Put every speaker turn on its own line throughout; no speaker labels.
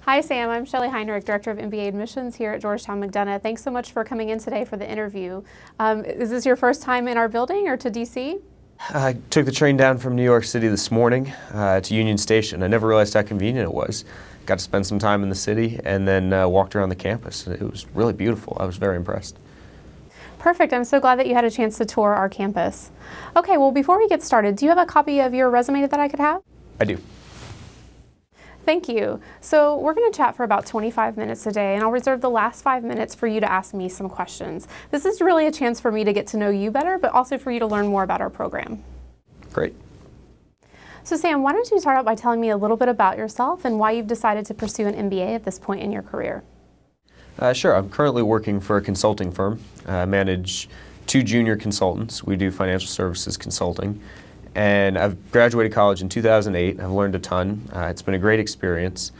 Hi, Sam. I'm Shelley Heinrich, Director of MBA Admissions here at Georgetown McDonough. Thanks so much for coming in today for the interview. Is this your first time in our building or to DC?
I took the train down from New York City this morning to Union Station. I never realized how convenient it was. Got to spend some time in the city and then walked around the campus. It was really beautiful. I was very impressed.
Perfect. I'm so glad that you had a chance to tour our campus. Okay, well, before we get started, do you have a copy of your resume that I could have?
I do.
Thank you. So we're going to chat for about 25 minutes today, and I'll reserve the last 5 minutes for you to ask me some questions. This is really a chance for me to get to know you better, but also for you to learn more about our program.
Great.
So Sam, why don't you start out by telling me a little bit about yourself and why you've decided to pursue an MBA at this point in your career?
Sure. I'm currently working for a consulting firm. I manage 2 junior consultants. We do financial services consulting. And I've graduated college in 2008. I've learned a ton. It's been a great experience,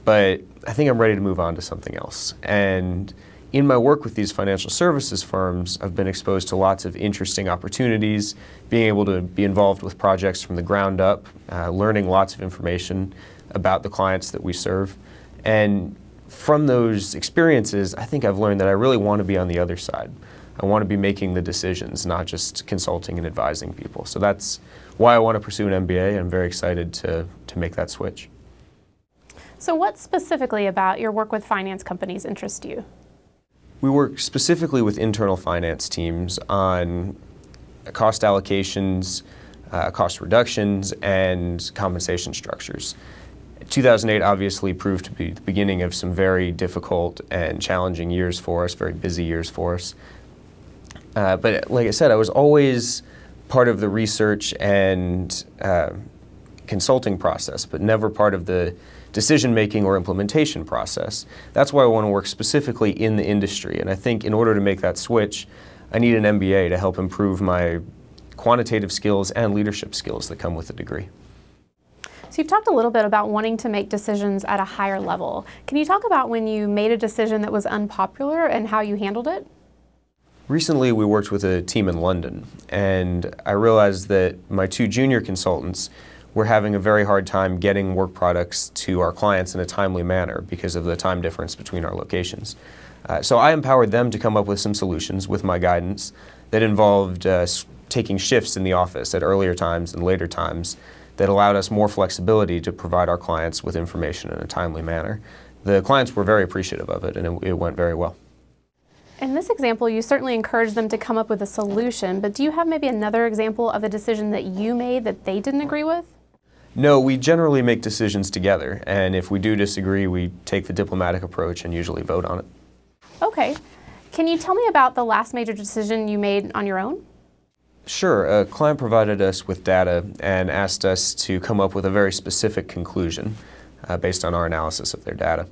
but I think I'm ready to move on to something else. And in my work with these financial services firms, I've been exposed to lots of interesting opportunities, being able to be involved with projects from the ground up, learning lots of information about the clients that we serve. And from those experiences, I think I've learned that I really want to be on the other side. I want to be making the decisions, not just consulting and advising people. So that's why I want to pursue an MBA. I'm very excited to make that switch.
So what specifically about your work with finance companies interests you?
We work specifically with internal finance teams on cost allocations, cost reductions, and compensation structures. 2008 obviously proved to be the beginning of some very difficult and challenging years for us, very busy years for us. But like I said, I was always part of the research and consulting process, but never part of the decision-making or implementation process. That's why I want to work specifically in the industry. And I think in order to make that switch, I need an MBA to help improve my quantitative skills and leadership skills that come with a degree.
So you've talked a little bit about wanting to make decisions at a higher level. Can you talk about when you made a decision that was unpopular and how you handled it?
Recently, we worked with a team in London, and I realized that my 2 junior consultants were having a very hard time getting work products to our clients in a timely manner because of the time difference between our locations. So I empowered them to come up with some solutions with my guidance that involved taking shifts in the office at earlier times and later times that allowed us more flexibility to provide our clients with information in a timely manner. The clients were very appreciative of it, and it went very well.
In this example, you certainly encouraged them to come up with a solution, but do you have maybe another example of a decision that you made that they didn't agree with?
No, we generally make decisions together, and if we do disagree, we take the diplomatic approach and usually vote on it.
Okay. Can you tell me about the last major decision you made on your own?
Sure. A client provided us with data and asked us to come up with a very specific conclusion based on our analysis of their data.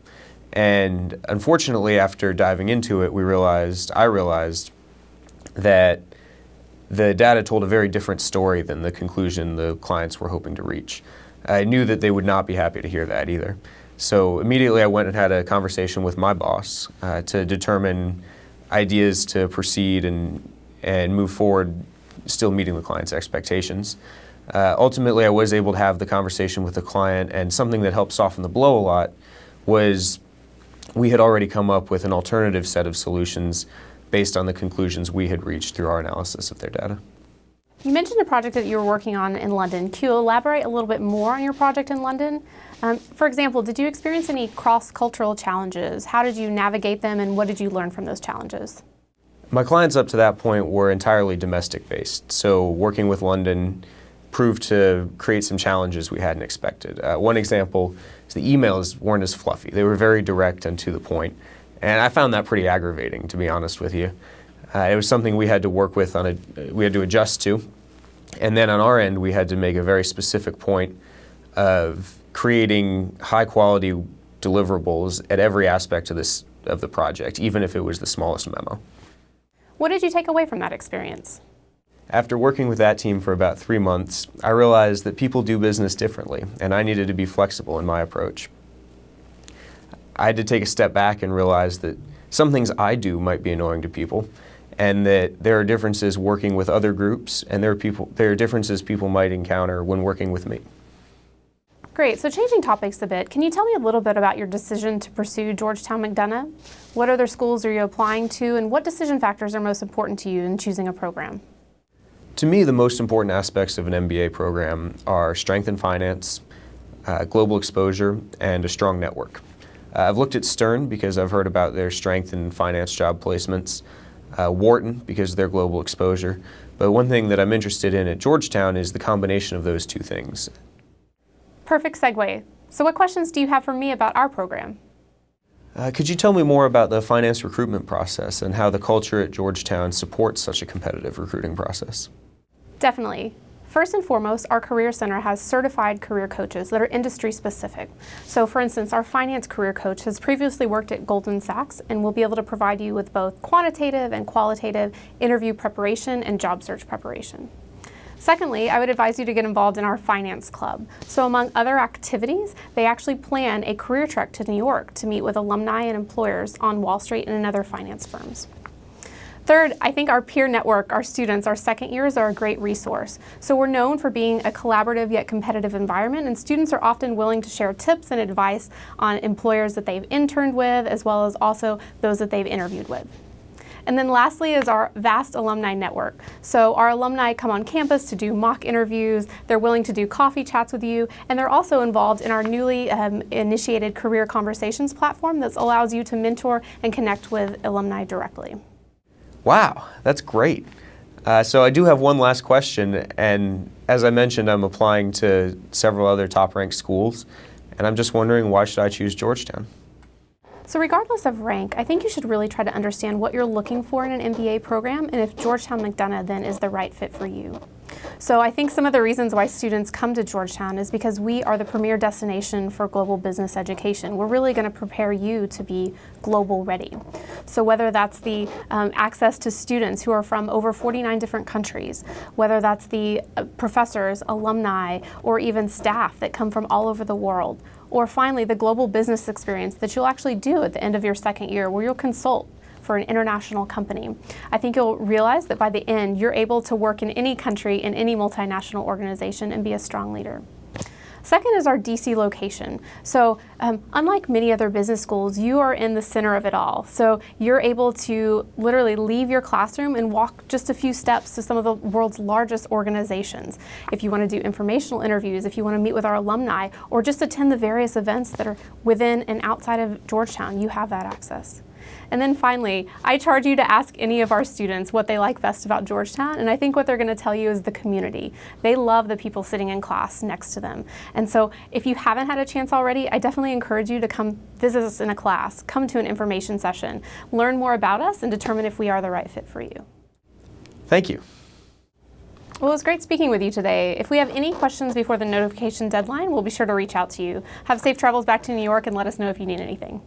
And unfortunately, after diving into it, I realized that the data told a very different story than the conclusion the clients were hoping to reach. I knew that they would not be happy to hear that either. So immediately I went and had a conversation with my boss to determine ideas to proceed and move forward, still meeting the client's expectations. Ultimately, I was able to have the conversation with the client, and something that helped soften the blow a lot was we had already come up with an alternative set of solutions based on the conclusions we had reached through our analysis of their data.
You mentioned a project that you were working on in London. Can you elaborate a little bit more on your project in London? For example, did you experience any cross-cultural challenges? How did you navigate them, and what did you learn from those challenges?
My clients up to that point were entirely domestic-based, so working with London proved to create some challenges we hadn't expected. One example is the emails weren't as fluffy. They were very direct and to the point, and I found that pretty aggravating, to be honest with you. It was something we had to work with, we had to adjust to, and then on our end we had to make a very specific point of creating high-quality deliverables at every aspect of the project, even if it was the smallest memo.
What did you take away from that experience?
After working with that team for about 3 months, I realized that people do business differently, and I needed to be flexible in my approach. I had to take a step back and realize that some things I do might be annoying to people, and that there are differences working with other groups, and there are differences people might encounter when working with me.
Great, so changing topics a bit, can you tell me a little bit about your decision to pursue Georgetown McDonough? What other schools are you applying to, and what decision factors are most important to you in choosing a program?
To me, the most important aspects of an MBA program are strength in finance, global exposure, and a strong network. I've looked at Stern because I've heard about their strength in finance job placements, Wharton because of their global exposure, but one thing that I'm interested in at Georgetown is the combination of those two things.
Perfect segue. So what questions do you have for me about our program?
Could you tell me more about the finance recruitment process and how the culture at Georgetown supports such a competitive recruiting process?
Definitely. First and foremost, our Career Center has certified career coaches that are industry specific. So for instance, our finance career coach has previously worked at Goldman Sachs and will be able to provide you with both quantitative and qualitative interview preparation and job search preparation. Secondly, I would advise you to get involved in our finance club. So among other activities, they actually plan a career trek to New York to meet with alumni and employers on Wall Street and in other finance firms. Third, I think our peer network, our students, our second years are a great resource. So we're known for being a collaborative yet competitive environment, and students are often willing to share tips and advice on employers that they've interned with, as well as also those that they've interviewed with. And then lastly is our vast alumni network. So our alumni come on campus to do mock interviews, they're willing to do coffee chats with you, and they're also involved in our newly initiated Career Conversations platform that allows you to mentor and connect with alumni directly.
Wow, that's great. So I do have one last question, and as I mentioned, I'm applying to several other top-ranked schools, and I'm just wondering, why should I choose Georgetown?
So regardless of rank, I think you should really try to understand what you're looking for in an MBA program and if Georgetown McDonough then is the right fit for you. So I think some of the reasons why students come to Georgetown is because we are the premier destination for global business education. We're really going to prepare you to be global ready. So whether that's the access to students who are from over 49 different countries, whether that's the professors, alumni, or even staff that come from all over the world, or finally the global business experience that you'll actually do at the end of your second year where you'll consult for an international company. I think you'll realize that by the end, you're able to work in any country, in any multinational organization, and be a strong leader. Second is our DC location. So unlike many other business schools, you are in the center of it all. So you're able to literally leave your classroom and walk just a few steps to some of the world's largest organizations. If you want to do informational interviews, if you want to meet with our alumni, or just attend the various events that are within and outside of Georgetown, you have that access. And then finally, I charge you to ask any of our students what they like best about Georgetown, and I think what they're going to tell you is the community. They love the people sitting in class next to them. And so if you haven't had a chance already, I definitely encourage you to come visit us in a class, come to an information session, learn more about us, and determine if we are the right fit for you.
Thank you.
Well, it was great speaking with you today. If we have any questions before the notification deadline, we'll be sure to reach out to you. Have safe travels back to New York and let us know if you need anything.